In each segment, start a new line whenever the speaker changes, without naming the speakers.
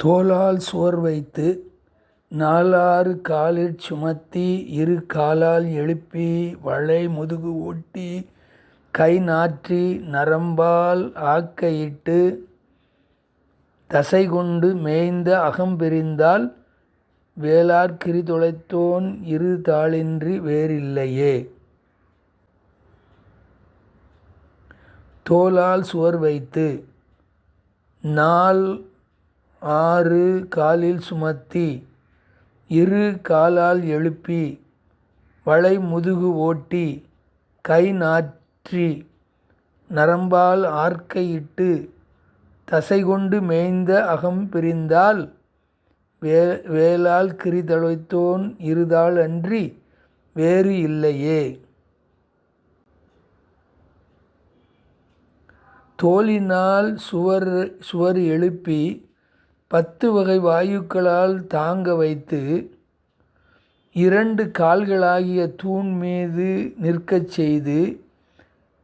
தோளால் சுவர் வைத்து நாலாறு காலிற் சுமத்தி இரு காலால் எழுப்பி வளை முதுகு ஒட்டி கை நாற்றி நரம்பால் ஆக்கையிட்டு தசைகொண்டு மேய்ந்த அகம்பிரிந்தால் வேலாற் கிரிதொலைத்தோன் இரு தாளின்றி வேறில்லையே. தோளால் சுவர் வைத்து நால் ஆறு காலில் சுமத்தி இரு காலால் எழுப்பி வளை முதுகு ஓட்டி கை நாற்றி நரம்பால் ஆர்க்கையிட்டு தசைகொண்டு மேய்ந்த அகம் பிரிந்தால் வேலால் கிரிதொலைத்தோன் இருதாள் அன்றி வேறு இல்லையே. தோளினால் சுவர் எழுப்பி 10 வகை வாயுக்களால் தாங்க வைத்து 2 கால்களாகிய தூண் மீது நிற்கச் செய்து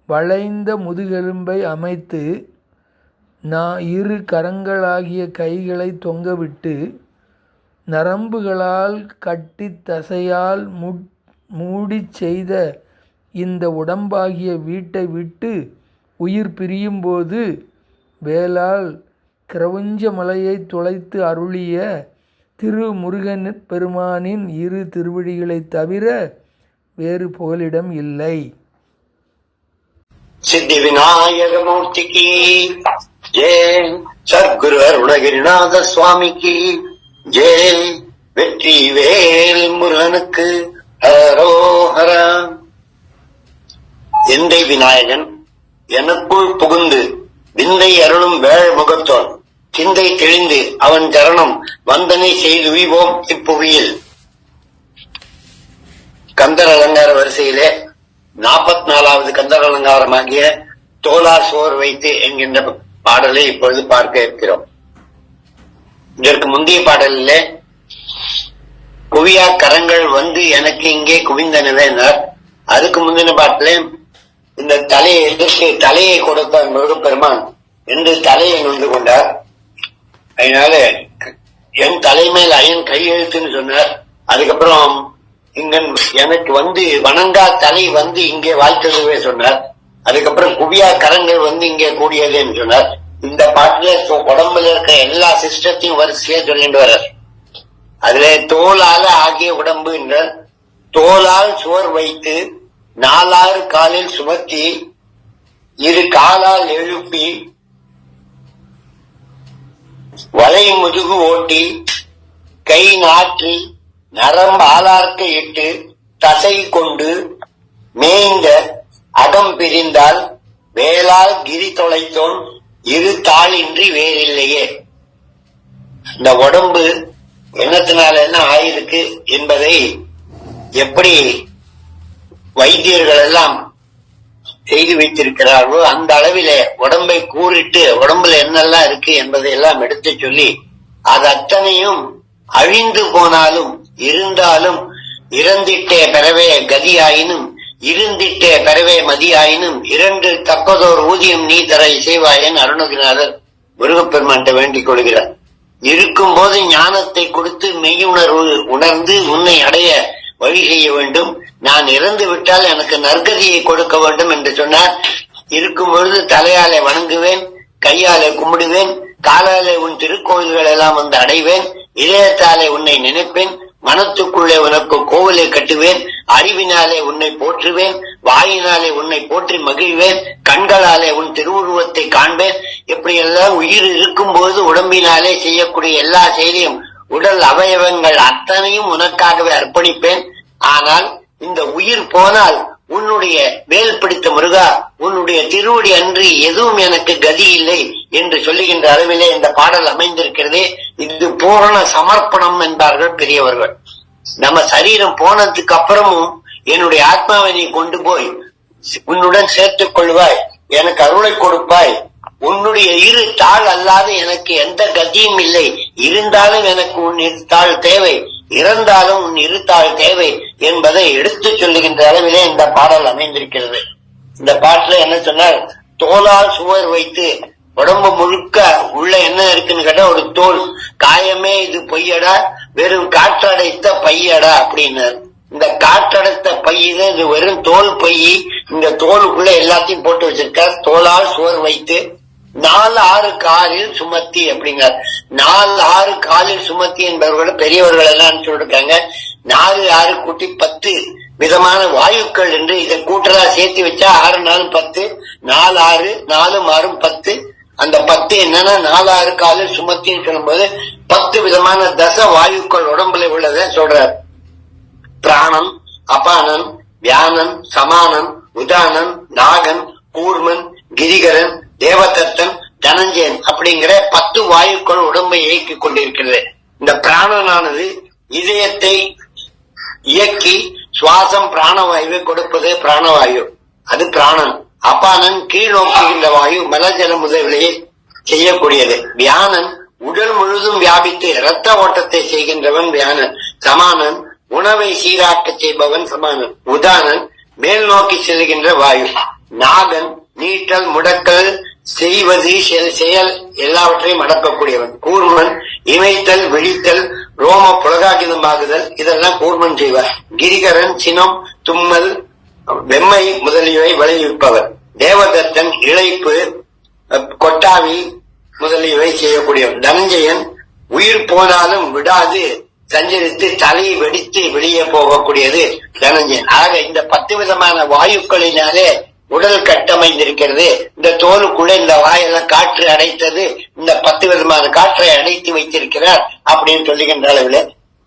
வளைந்த முதுகெலும்பை அமைத்து 2 கரங்களாகிய கைகளை தொங்கவிட்டு நரம்புகளால் கட்டித் தசையால் மூடிச் செய்த இந்த உடம்பாகிய வீட்டை விட்டு உயிர் பிரியும்போது வேலால் கிரவுஞ்ச மலையை துளைத்து அருளிய திருமுருகன் பெருமானின் இரு திருவடிகளைத் தவிர வேறு புகலிடம் இல்லை.
சித்தி விநாயக மூர்த்திக்கு ஜெய், சத்குரு அருணகிரிநாத சுவாமிக்கு ஜெய், வெற்றி வேல் முருகனுக்கு ஹரோஹரா. எந்தை விநாயகன் எனக்குள் புகுந்து விந்தை அருளும் வேள் முகத்தோன் சிந்தை தெளிந்து அவன் சரணம் வந்தனை செய்து உய்வோம் இப்புவியில். கந்தர் அலங்கார வரிசையிலே 44வது கந்தர் அலங்காரமாகிய தோளால் சுவர் வைத்து என்கின்ற பாடலை இப்பொழுது பார்க்க இருக்கிறோம். இதற்கு முந்தைய பாடலிலே குவியா கரங்கள் வந்து எனக்கு இங்கே குவிந்தனவே என்றார். அதுக்கு முந்தின பாட்டிலே இந்த தலையை கொடுத்த முருகப்பெருமான் என்று தலையை நொந்து கொண்டார். அதனால என் தலைமையில் அயன் கையெழுத்துன்னு சொன்னார். அதுக்கப்புறம் இங்க எனக்கு வந்து வணங்கா தலை வந்து இங்கே வாழ்த்ததுவே சொன்னார். அதுக்கப்புறம் குவியா கரங்கள் வந்து இங்கே கூடியதுன்னு சொன்னார். இந்த பாட்டுல உடம்புல இருக்க எல்லா சிஸ்டத்தையும் வரிசையா சொல்லிட்டு வர்றார். அதுல தோளால ஆகிய உடம்பு என்றார். தோளால் சுவர் வைத்து 4 காலில் சுமத்தி இரு காலால் எழுப்பி வளை முதுகு ஓட்டி கை நாற்றி நரம்பு ஆளார்க்க இட்டு தசை கொண்டு மேய்ந்த அகம் பிரிந்தால் வேலால் கிரி தொலைத்தோன் இரு தாளின்றி வேறில்லையே. இந்த உடம்பு என்னத்தினால என்ன ஆயிருக்கு என்பதை எப்படி வைத்தியர்கள் எல்லாம் செய்து வைத்திருக்கிறார்களோ அந்த அளவிலே உடம்பை கூறிட்டு உடம்புல என்னெல்லாம் இருக்கு என்பதை எல்லாம் எடுத்து சொல்லி அது அத்தனையும் அழிந்து போனாலும் இருந்தாலும் இறந்திட்டே பெறவே கதியாயினும் இருந்திட்டே பெறவே மதியாயினும் 2 தக்கதோர் ஊதியம் நீ தர இசைவாயன் அருணகிரிநாதர் முருகப்பெருமான் வேண்டிக் கொள்கிறார். இருக்கும் போது ஞானத்தை கொடுத்து மெய்யுணர்வு உணர்ந்து உன்னை அடைய வழி செய்ய வேண்டும். நான் இறந்து விட்டால் எனக்கு நற்கதியை கொடுக்க வேண்டும் என்று சொன்னார். இருக்கும் பொழுது தலையாலே வணங்குவேன், கையாலே கும்பிடுவேன், காலாலே உன் திருக்கோயில்கள் எல்லாம் வந்து அடைவேன், இதயத்தாலே உன்னை நினைப்பேன், மனத்துக்குள்ளே உனக்கு கோவிலை கட்டுவேன், அறிவினாலே உன்னை போற்றுவேன், வாயினாலே உன்னை போற்றி மகிழ்வேன், கண்களாலே உன் திருவுருவத்தை காண்பேன். இப்படியெல்லாம் உயிர் இருக்கும் போது உடம்பினாலே செய்யக்கூடிய எல்லா செயலையும் உடல் அவயவங்கள் அத்தனையும் உனக்காகவே அர்ப்பணிப்பேன். ஆனால் இந்த உயிர் போனால் உன்னுடைய வேல் பிடித்த முருகா உன்னுடைய திருவடி அன்றி எதுவும் எனக்கு கதி இல்லை என்று சொல்லுகின்ற அளவிலே இந்த பாடல் அமைந்திருக்கிறதே. இது பூரண சமர்ப்பணம் என்பார்கள் பெரியவர்கள். நம்ம சரீரம் போனதுக்கு அப்புறமும் என்னுடைய ஆத்மாவை நீ கொண்டு போய் உன்னுடன் சேர்த்துக் கொள்வாய், எனக்கு அருளை கொடுப்பாய், உன்னுடைய இரு தாள் அல்லாது எனக்கு எந்த கதியும் இல்லை, இருந்தாலும் எனக்கு உன் இரு தாள் தேவை, இறந்தாலும் உன் இருத்தாள் தேவை என்பதை எடுத்து சொல்லுகின்ற அளவிலே இந்த பாடல் அமைந்திருக்கிறது. இந்த பாட்டுல என்ன சொன்னார்? தோளால் சுவர் வைத்து உடம்பு முழுக்க உள்ள என்ன இருக்குன்னு கேட்டா ஒரு தோல். காயமே இது பொய்யடா, வெறும் காற்றடைத்த பையடா அப்படின்னாரு. இந்த காற்றடைத்த பையில இது வெறும் தோல் பையி. இந்த தோலுக்குள்ள எல்லாத்தையும் போட்டு வச்சிருக்கார். தோலால் சுவர் வைத்து 4-6 காலில் சுமத்தி அப்படிங்கிறார். 4-6 காலில் சுமத்தி என்பவர்கள் பெரியவர்கள் எல்லாம் சொல்லிருக்காங்க. 4-6 கூட்டி 10 விதமான வாயுக்கள் என்று இதை கூட்டலா சேர்த்து வச்சா 6 4 10, 4 6 4 6 10. அந்த 10 என்னன்னா 4-6 காலில் சுமத்தி சொல்லும்போது 10 விதமான தச வாயுக்கள் உடம்புல உள்ளத சொல்றார். பிராணன், அபானன், வியானன், சமானன், உதானன், நாகன், கூர்மன், கிரிகரன், தேவதத்தன், தனஞ்சயன் அப்படிங்கிற 10 வாயுக்கள் உடம்பை இயக்கிக் கொண்டிருக்கிறது. இந்த பிராணனானது இதயத்தை இயக்கி சுவாசம் பிராணவாயுவை கொடுப்பது பிராணவாயு, அது பிராணன். அபானன் கீழ் நோக்குகின்ற வாயு, மலஜல முதலிலே செய்யக்கூடியது. வியானன் உடல் முழுதும் வியாபித்து இரத்த ஓட்டத்தை செய்கின்றவன் வியானன். சமானன் உணவை சீராக்க செய்பவன் சமானன். உதானன் மேல் நோக்கி செல்கின்ற வாயு. நாகன் நீட்டல் முடக்கல் செய்வது செயல் எல்லாவற்றையும் அடக்கக்கூடியவன். கூர்மன் இமைத்தல் விழித்தல் ரோம புலகாகிதமாகுதல் இதெல்லாம் கூர்மன் செய்வார். கிரிகரன் சினம் தும்மல் வெம்மை முதலியவை விளைவிப்பவர். தேவதத்தன் இழைப்பு கொட்டாவி முதலியவை செய்யக்கூடியவன். தனஞ்சயன் உயிர் போனாலும் விடாது சஞ்சரித்து தலையை வெடித்து வெளியே போகக்கூடியது தனஞ்சயன். ஆக இந்த 10 விதமான வாயுக்களினாலே உடல் கட்டமைந்திருக்கிறது. இந்த தோலுக்குள்ள இந்த வாயெல்லாம் காற்று அடைத்தது. இந்த 10 விதமான காற்றை அடைத்து வைத்திருக்கிறார் அப்படின்னு சொல்லுகின்ற அளவில்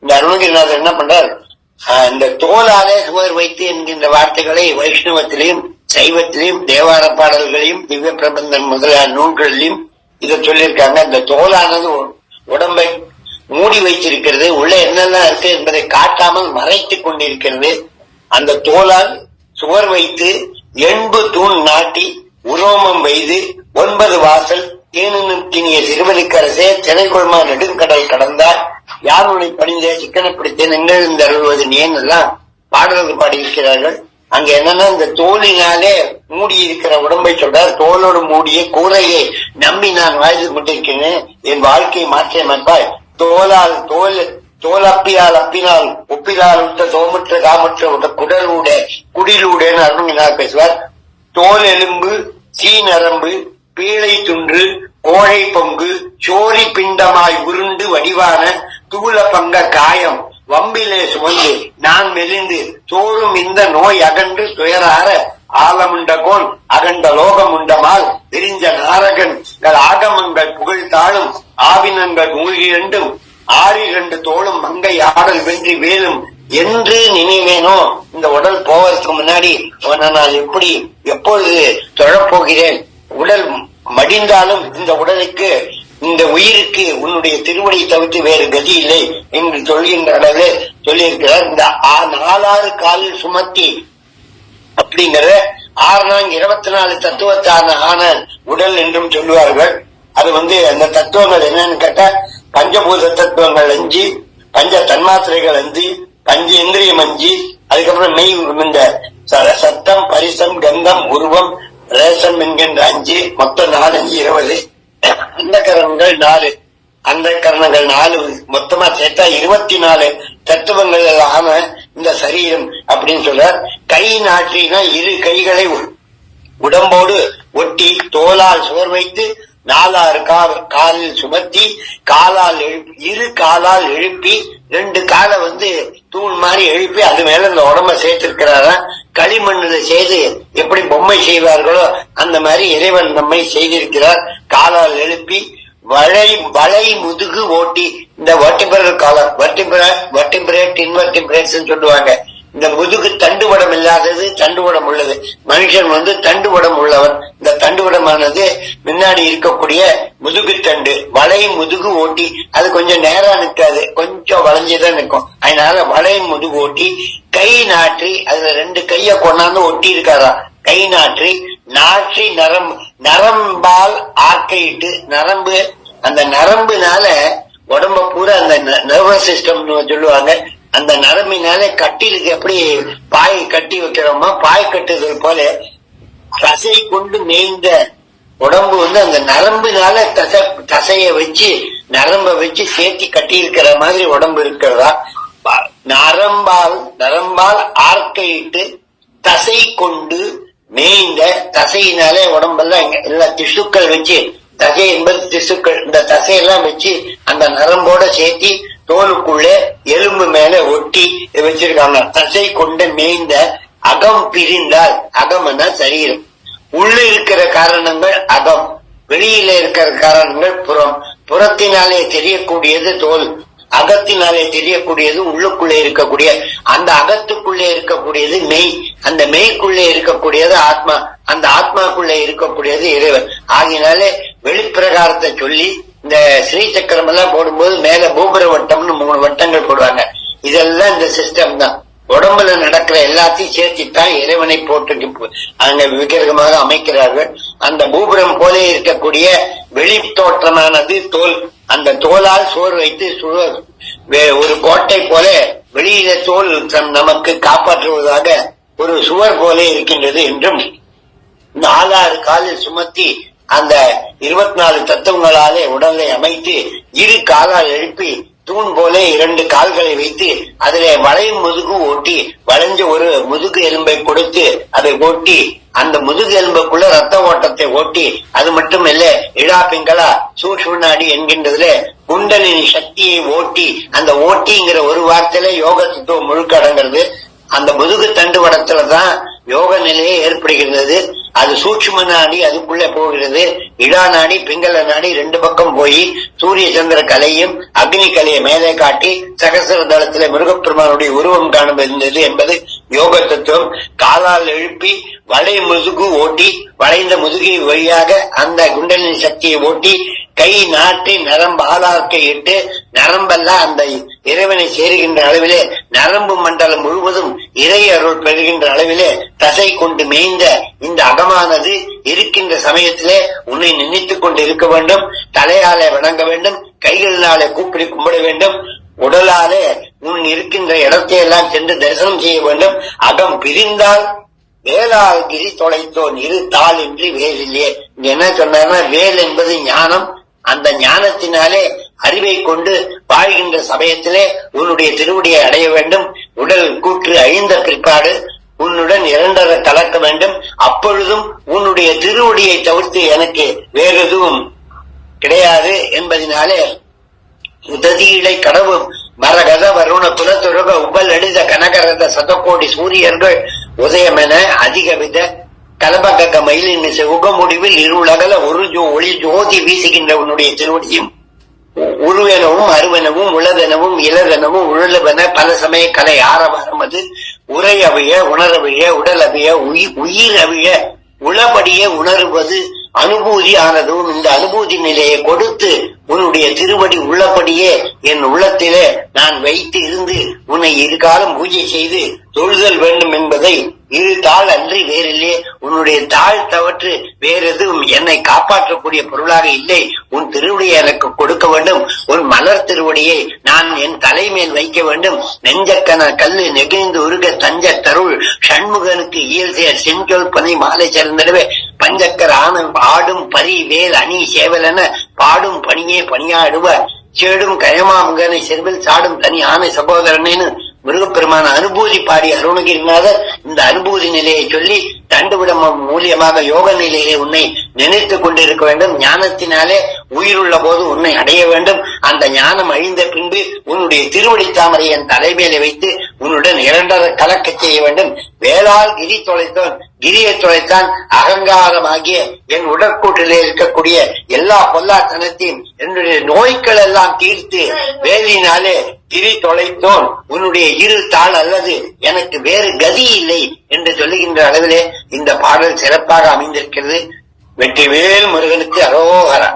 இந்த அருணகிரிநாதர் என்ன பண்றார், இந்த தோலாலே சுவர் வைத்து என்கின்ற வார்த்தைகளை வைஷ்ணவத்திலையும் சைவத்திலையும் தேவார பாடல்களையும் திவ்ய பிரபந்தம் முதலான நூல்களிலும் இதை சொல்லியிருக்காங்க. இந்த தோலானது உடம்பை மூடி வைத்திருக்கிறது. உள்ள என்னெல்லாம் இருக்கு என்பதை காட்டாமல் மறைத்துக் கொண்டிருக்கிறது. அந்த தோலால் சுவர் வைத்து 80 தூண் நாட்டி உரோமம் வைத்து 9 வாசல் தேனினும் திணிய சிறுவனுக்கரசே திரைகொள்மா நெடுங்கடல் கடந்தார் யாருனை பணிந்தே சிக்கனை பிடித்தேன் எங்கிருந்து அருள்வது ஏன் எல்லாம் பாடல்கள் பாடியிருக்கிறார்கள். அங்க என்னன்னா இந்த தோலினாலே மூடி இருக்கிற உடம்பை சொல்றார். தோலோடு மூடிய கூரையை நம்பி நான் வாழ்ந்து கொண்டிருக்கிறேன், என் வாழ்க்கையை மாற்றியமைப்பாய். தோலால் தோலப்பியால் அப்பினால் ஒப்பிலால் விட்ட தோமுற்ற காமுற்ற விட்ட குடலூட குடிலூடன்னு அருணகிரிநாதர் பேசுவார். தோல் எலும்பு சீநரம்பு பீழை துன்று கோழை பொங்கு சோரி பிண்டமாய் உருண்டு வடிவான தூள பங்க காயம் வம்பிலே சுமந்து நான் மெலிந்து தோறும் இந்த நோய் அகன்று துயரார ஆலமுண்டகோன் அகண்ட லோகமுண்டமால் விரிஞ்ச நாரகன் ஆகமங்கள் புகழ்த்தாளும் ஆவினங்கள் மூழ்கிரண்டும் 6 தோளும் மங்கை ஆடல் வென்றி வேலும் என்று நினைவேனோ. இந்த உடல் போவதற்கு முன்னாடி நான் எப்படி எப்பொழுது தொழப்போகிறேன், உடல் மடிந்தாலும் இந்த உடலுக்கு இந்த உயிருக்கு உன்னுடைய திருவடி தவிர்த்து வேறு கதி இல்லை என்று சொல்கின்ற அளவு சொல்லியிருக்கிறார். இந்த 4-6 காலில் சுமத்தி அப்படிங்கிற 6-24 தத்துவத்தான ஆன உடல் என்றும் சொல்லுவார்கள். அது அந்த தத்துவங்கள் என்னன்னு கேட்டா பஞ்சபூத தத்துவங்கள் 5, பஞ்ச தன்மாத்திரைகள் 5, பஞ்ச இந்திரியம் 5, அதுக்கப்புறம் மெய் இந்த சத்தம் பரிசம் கந்தம் உருவம் ரேசம் என்கின்ற 5, மொத்தம் 4 20. அந்த கரணங்கள் 4, அந்த கரணங்கள் 4 மொத்தமா சேர்த்தா 24 தத்துவங்கள் ஆன இந்த சரீரம் அப்படின்னு சொல்றார். கை நாட்டினா 2 கைகளை உடம்போடு ஒட்டி தோலால் சுவர் வைத்து 4-6 காலில் சுமத்தி காலால் 2 காலால் எழுப்பி 2 காலை தூண் மாதிரி எழுப்பி அது மேல இந்த உடம்ப சேர்த்திருக்கிறாரா. களிமண்ணுல செய்து எப்படி பொம்மை செய்வார்களோ அந்த மாதிரி இறைவன் நம்மை செய்திருக்கிறார். காலால் எழுப்பி வளை முதுகு ஓட்டி இந்த வர்டிபிரல் காலம் வர்டிபிரேட் இன்வெர்டிபிரேட்ஸ் சொல்லுவாங்க. இந்த முதுகு தண்டுவடம் இல்லாதது தண்டுவடம் உள்ளது. மனுஷன் தண்டுவடம் உள்ளவன். இந்த தண்டுவடமானது முன்னாடி இருக்கக்கூடிய முதுகு தண்டு வளை முதுகு ஓட்டி அது கொஞ்சம் நேரம் நிற்காது, கொஞ்சம் வளைஞ்சுதான் நிற்கும். அதனால வளை முதுகு ஓட்டி கை நாற்றி அதுல 2 கைய கொண்டாந்து ஒட்டி இருக்காரா. கை நாற்றி நரம்பால் ஆர்க்கையிட்டு நரம்பு அந்த நரம்புனால உடம்ப பூரா அந்த நர்வஸ் சிஸ்டம் சொல்லுவாங்க. அந்த நரம்பினால கட்டிலுக்கு எப்படி பாய் கட்டி வைக்கிறோமோ பாய் கட்டுதல் போல தசை கொண்டு மேய்ந்த உடம்பு அந்த நரம்புனால தசைய வச்சு நரம்ப வச்சு சேர்த்தி கட்டி இருக்கிற மாதிரி உடம்பு இருக்கிறதா, நரம்பால் ஆர்க்கையிட்டு தசை கொண்டு மேய்ந்த, தசையினாலே உடம்பெல்லாம் எல்லா திசுக்கள் வச்சு, தசை என்பது திசுக்கள், இந்த தசையெல்லாம் வச்சு அந்த நரம்போட சேர்த்தி தோலுக்குள்ளே எலும்பு மேல ஒட்டி வச்சிருக்காங்க. தசை கொண்டு மேய்ந்த அகம் பிரிந்தால், அகம்னா சரீரம், உள்ள இருக்கிற காரணங்கள் அகம், வெளியில இருக்கிற காரணங்கள் புறம். புறத்தினாலே தெரியக்கூடியது தோல், அகத்தினாலே தெரியக்கூடியது உள்ளுக்குள்ளே இருக்கக்கூடிய, அந்த அகத்துக்குள்ளே இருக்கக்கூடியது மெய், அந்த மெய்க்குள்ளே இருக்கக்கூடியது ஆத்மா, அந்த ஆத்மாக்குள்ளே இருக்கக்கூடியது இறைவன். ஆகினாலே வெளிப்பிரகாரத்தை சொல்லி இந்த ஸ்ரீ சக்கரம் எல்லாம் போடும்போது மேல பூபர வட்டம்னு 3 வட்டங்கள் போடுவாங்க. இதெல்லாம் இந்த சிஸ்டம் தான். உடம்புல நடக்கிற எல்லாத்தையும் சேர்த்துத்தான் இறைவனை போட்டு அங்க விக்கிரகமாக அமைக்கிறார்கள். அந்த பூபுரம் போல இருக்கக்கூடிய வெளி தோற்றமானது தோல். அந்த தோலால் சோறு வைத்து ஒரு கோட்டை போல வெளியில தோல் நமக்கு காப்பாற்றுவதாக ஒரு சுவர் போல இருக்கின்றது என்றும், 4 காலில் சுமத்தி அந்த 24 தத்துவங்களாலே உடலை அமைத்து 2 காலால் எழுப்பி தூண் போல 2 கால்களை வைத்து அதிலே வளையும் முதுகு ஓட்டி, வளைஞ்ச ஒரு முதுகு எலும்பை கொடுத்து அதை ஓட்டி, அந்த முதுகு எலும்புக்குள்ள ரத்த ஓட்டத்தை ஓட்டி, அது மட்டும் இல்ல இழா பிங்களா சூட்சும நாடி என்கின்றதுல குண்டலினி சக்தியை ஓட்டி, அந்த ஓட்டிங்கிற ஒரு வார்த்தையில யோக தத்துவம் முழுக்க அடங்கிறது. அந்த முதுகு தண்டு வடத்துலதான் யோக நிலையே ஏற்படுகிறது. அது சூட்சும நாடி அதுக்குள்ள போகிறது. இடா நாடி பிங்கள நாடி 2 பக்கம் போய் சூரிய சந்திர கலையும் அக்னி கலையை மேலே காட்டி சகசர தளத்திலே முருகப்பெருமானுடைய உருவம் காணப்படுகிறது என்பது யோக தத்துவம். காலால் எழுப்பி வளை முதுகு ஓட்டி, வளைந்த முதுகை வழியாக அந்த குண்டலினி சக்தியை ஓட்டி, கை நாட்டி நரம்பு ஆளாக்கை இட்டு, நரம்பெல்லாம் அந்த இறைவனை சேருகின்ற அளவிலே, நரம்பு மண்டலம் முழுவதும் இறை அருள் பெறுகின்ற அளவிலே தசை கொண்டு மேய்ந்த இந்த அகமானது இருக்கின்ற சமயத்திலே உன்னை நினைத்துக் கொண்டு இருக்க வேண்டும். தலையாலே வணங்க வேண்டும், கைகளினாலே கூப்பிடி கும்பிட வேண்டும், உடலாலே உன் இருக்கின்ற இடத்தை எல்லாம் சென்று தரிசனம் செய்ய வேண்டும். அகம் பிரிந்தால் வேலால் கிரி தொலைத்தோன் இரு தாள் இன்றி வேலில்லையே. என்ன சொன்னார்னா, வேல் என்பது ஞானம். அந்த ஞானத்தினாலே அறிவை கொண்டு வாழ்கின்ற சமயத்திலே உன்னுடைய திருவடியை அடைய வேண்டும். உடல் கூற்று அழிந்த பிற்பாடு உன்னுடன் 2 கலக்க வேண்டும். அப்பொழுதும் உன்னுடைய திருவடியை தவிர்த்து எனக்கு வேறு எதுவும் கிடையாது என்பதனாலே உததியிலை கடவும் மரகத வருண குலத்துருக உபல் அடித கனகரத சதகோடி சூரியர்கள் உதயமென அதிகவித கலபக மயிலின் செவுக முடிவில் இருளகல ஒரு ஒளி ஜோதி வீசுகின்ற உன்னுடைய திருவடியும் உருவெனவும் அருவெனவும் உளதெனவும் இளதெனவும் உழலவென பல சமய கலை ஆரவாரம் அது உரையவிய உணரவிய உடலவிய உயிர் அவிய உளபடியே உணர்வது அனுபூதி ஆனதும். இந்த அனுபூதி நிலையை கொடுத்து உன்னுடைய திருவடி உள்ளபடியே என் உள்ளத்திலே நான் வைத்து இருந்து உன்னை இருகாலம் பூஜை செய்து தொழுதல் வேண்டும் என்பதை, 2 தாள் அன்றி வேறில்லையே. உன்னுடைய தாள் தவற்று வேறு எதுவும் என்னை காப்பாற்றக்கூடிய பொருளாக இல்லை. உன் திருவடியை எனக்கு கொடுக்க வேண்டும். உன் மலர் திருவடியை நான் என் தலைமேல் வைக்க வேண்டும். நெஞ்சக்கன கல்லு நெகிழ்ந்து உருக தஞ்ச தருள் சண்முகனுக்கு இயல் சேர் செஞ்சொல் பனை மாலை சேர்ந்தடவே பஞ்சக்கர் ஆடும் பரி வேல் அணி சேவலென பாடும் பணியே பணியாடுவர் சேடும் கயமாமுகனை செல்வில் சாடும் தனி ஆணை சகோதரனேன்னு முருகப்பெருமான அனுபூதி பாடி அருணகிரிநாதர் இந்த அனுபூதி நிலையை சொல்லி தண்டுவிடம் மூலியமாக யோக நிலையிலே உன்னை நினைத்துக் கொண்டிருக்க வேண்டும். ஞானத்தினாலே உயிருள்ள போது உன்னை அடைய வேண்டும். அந்த ஞானம் அழிந்த பின்பு உன்னுடைய திருவடி தாமரை என் தலைமையில வைத்து உன்னுடன் 2 கலக்க செய்ய வேண்டும். வேளால் கிரி தொலைத்தான், கிரியை தொலைத்தான் அகங்காரமாகிய என் உடற்கூட்டிலே இருக்கக்கூடிய எல்லா பொல்லாத்தனத்தையும் என்னுடைய நோய்கள் எல்லாம் தீர்த்து வேலினாலே கிரி தொலைத்தோன் உன்னுடைய 2 தாள் அல்லது எனக்கு வேறு கதி இல்லை என்று சொல்லுகின்ற அளவிலே இந்த பாடல் சிறப்பாக அமைந்திருக்கிறது. வெற்றிவேல் முருகனுக்கு அரோகரா.